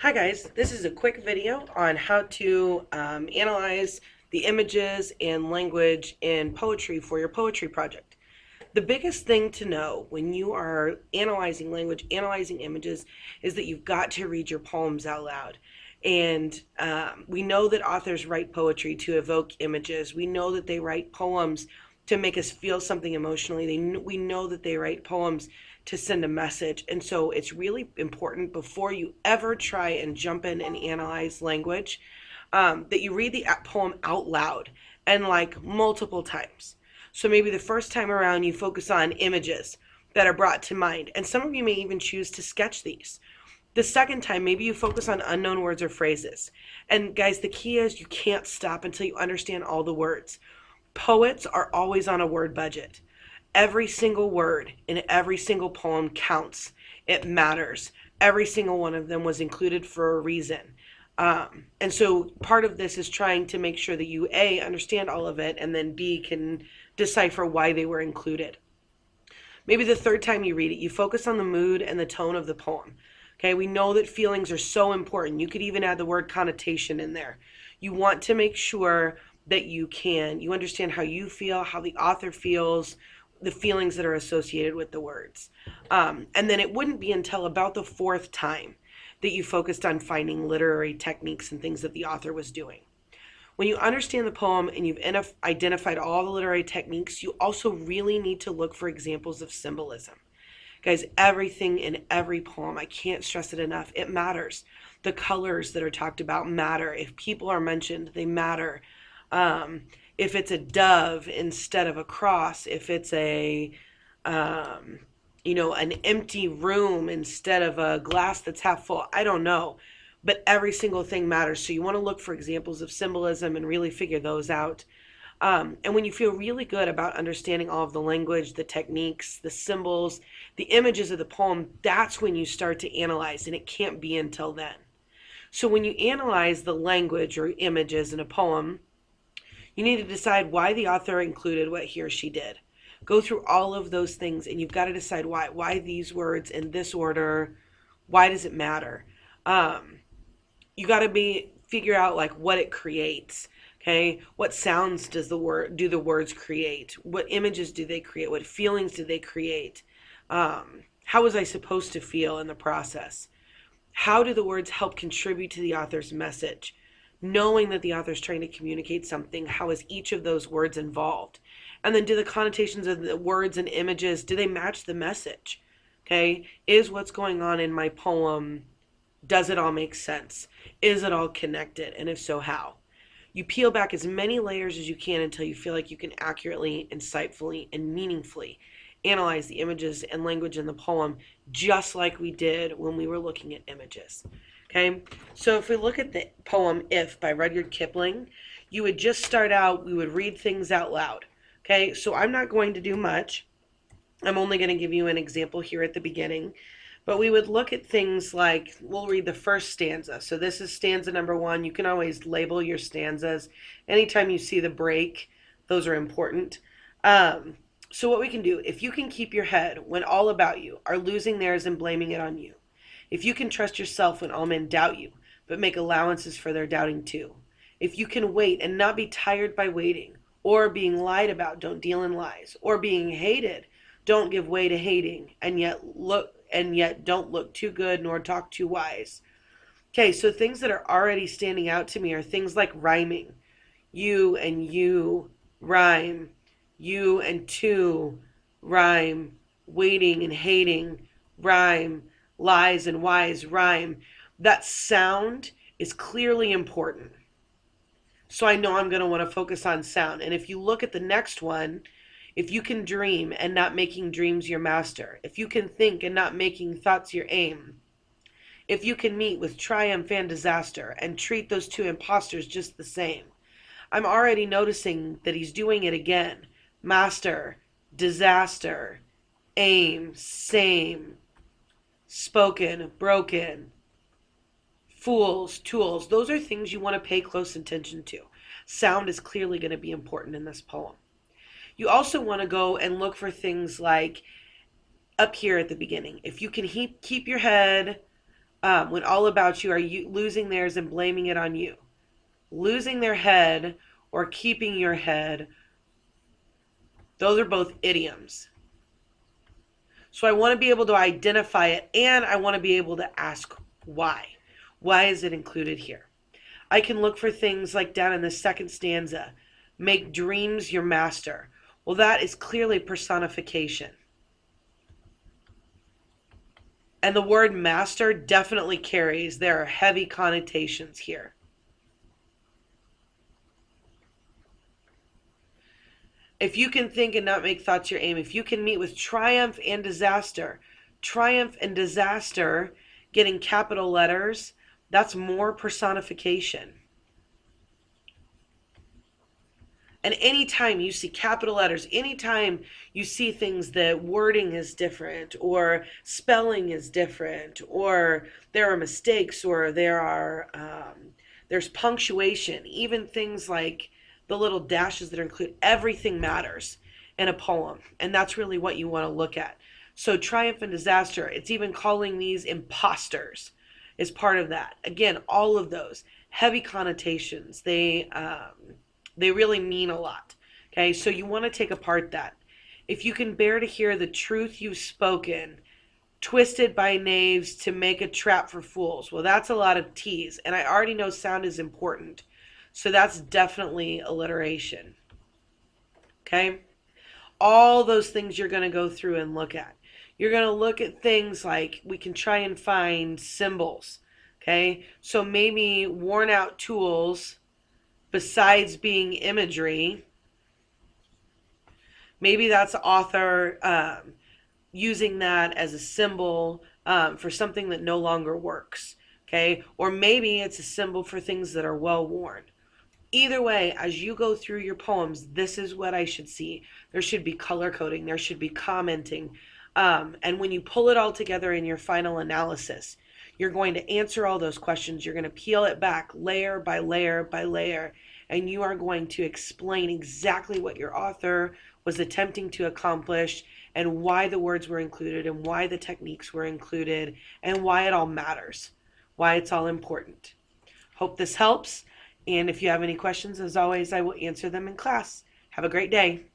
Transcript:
Hi guys, this is a quick video on how to analyze the images and language in poetry for your poetry project. The biggest thing to know when you are analyzing language, analyzing images, is that you've got to read your poems out loud. And we know that authors write poetry to evoke images. We know that they write poems to make us feel something emotionally. We know that they write poems to send a message. And so it's really important before you ever try and jump in and analyze language that you read the poem out loud and like multiple times. So maybe the first time around you focus on images that are brought to mind. And some of you may even choose to sketch these. The second time, maybe you focus on unknown words or phrases. And guys, the key is you can't stop until you understand all the words. Poets are always on a word budget. Every single word in every single poem counts. It matters. Every single one of them was included for a reason. And so part of this is trying to make sure that you, A, understand all of it, and then B, can decipher why they were included. Maybe the third time you read it, you focus on the mood and the tone of the poem. Okay, we know that feelings are so important. You could even add the word connotation in there. You want to make sure that you understand how you feel, how the author feels, the feelings that are associated with the words. And then it wouldn't be until about the fourth time that you focused on finding literary techniques and things that the author was doing. When you understand the poem and you've identified all the literary techniques, you also really need to look for examples of symbolism. Guys, everything in every poem, I can't stress it enough, it matters. The colors that are talked about matter. If people are mentioned, they matter. If it's a dove instead of a cross, if it's um, an empty room instead of a glass that's half full, I don't know. But every single thing matters. So you want to look for examples of symbolism and really figure those out. And when you feel really good about understanding all of the language, the techniques, the symbols, the images of the poem, that's when you start to analyze, and it can't be until then. So when you analyze the language or images in a poem, you need to decide why the author included what he or she did. Go through all of those things, and you've got to decide why. Why these words in this order? Why does it matter? You got to figure out like what it creates. Okay, what sounds do the words create? What images do they create? What feelings do they create? How was I supposed to feel in the process? How do the words help contribute to the author's message? Knowing that the author's trying to communicate something, how is each of those words involved? And then do the connotations of the words and images, do they match the message? Okay, is what's going on in my poem, does it all make sense? Is it all connected? And if so, how? You peel back as many layers as you can until you feel like you can accurately, insightfully, and meaningfully analyze the images and language in the poem, just like we did when we were looking at images. Okay, so if we look at the poem If by Rudyard Kipling, you would just start out, we would read things out loud. Okay, so I'm not going to do much. I'm only going to give you an example here at the beginning. But we would look at things like, we'll read the first stanza. So this is stanza number 1. You can always label your stanzas. Anytime you see the break, those are important. So what we can do, if you can keep your head when all about you are losing theirs and blaming it on you. If you can trust yourself when all men doubt you, but make allowances for their doubting too. If you can wait and not be tired by waiting, or being lied about, don't deal in lies, or being hated, don't give way to hating, and yet don't look too good nor talk too wise. Okay, so things that are already standing out to me are things like rhyming. You and you rhyme. You and two rhyme. Waiting and hating rhyme. Lies and wise rhyme. That sound is clearly important. So I know I'm going to want to focus on sound. And if you look at the next one, if you can dream and not making dreams your master, if you can think and not making thoughts your aim, if you can meet with triumph and disaster and treat those two impostors just the same, I'm already noticing that he's doing it again. Master, disaster, aim, same, spoken, broken, fools, tools. Those are things you want to pay close attention to. Sound is clearly going to be important in this poem. You also want to go and look for things like up here at the beginning. If you can keep your head when all about you are you losing theirs and blaming it on you. Losing their head or keeping your head, those are both idioms. So I want to be able to identify it, and I want to be able to ask why. Why is it included here? I can look for things like down in the second stanza, make dreams your master. Well, that is clearly personification. And the word master definitely carries, there are heavy connotations here. If you can think and not make thoughts your aim, if you can meet with triumph and disaster, getting capital letters, that's more personification. And anytime you see capital letters, anytime you see things that wording is different or spelling is different or there are mistakes or there's punctuation, even things like the little dashes that are included, everything matters in a poem. And that's really what you want to look at. So triumph and disaster, it's even calling these imposters is part of that. Again, all of those heavy connotations, they really mean a lot. Okay, so you want to take apart that. If you can bear to hear the truth you've spoken, twisted by knaves to make a trap for fools. Well, that's a lot of T's, and I already know sound is important. So that's definitely alliteration. Okay? All those things you're going to go through and look at. You're going to look at things like we can try and find symbols. Okay? So maybe worn out tools, besides being imagery, maybe that's the author using that as a symbol for something that no longer works. Okay? Or maybe it's a symbol for things that are well worn. Either way, as you go through your poems, this is what I should see. There should be color coding. There should be commenting. And when you pull it all together in your final analysis, you're going to answer all those questions. You're going to peel it back layer by layer by layer. And you are going to explain exactly what your author was attempting to accomplish and why the words were included and why the techniques were included and why it all matters, why it's all important. Hope this helps. And if you have any questions, as always, I will answer them in class. Have a great day.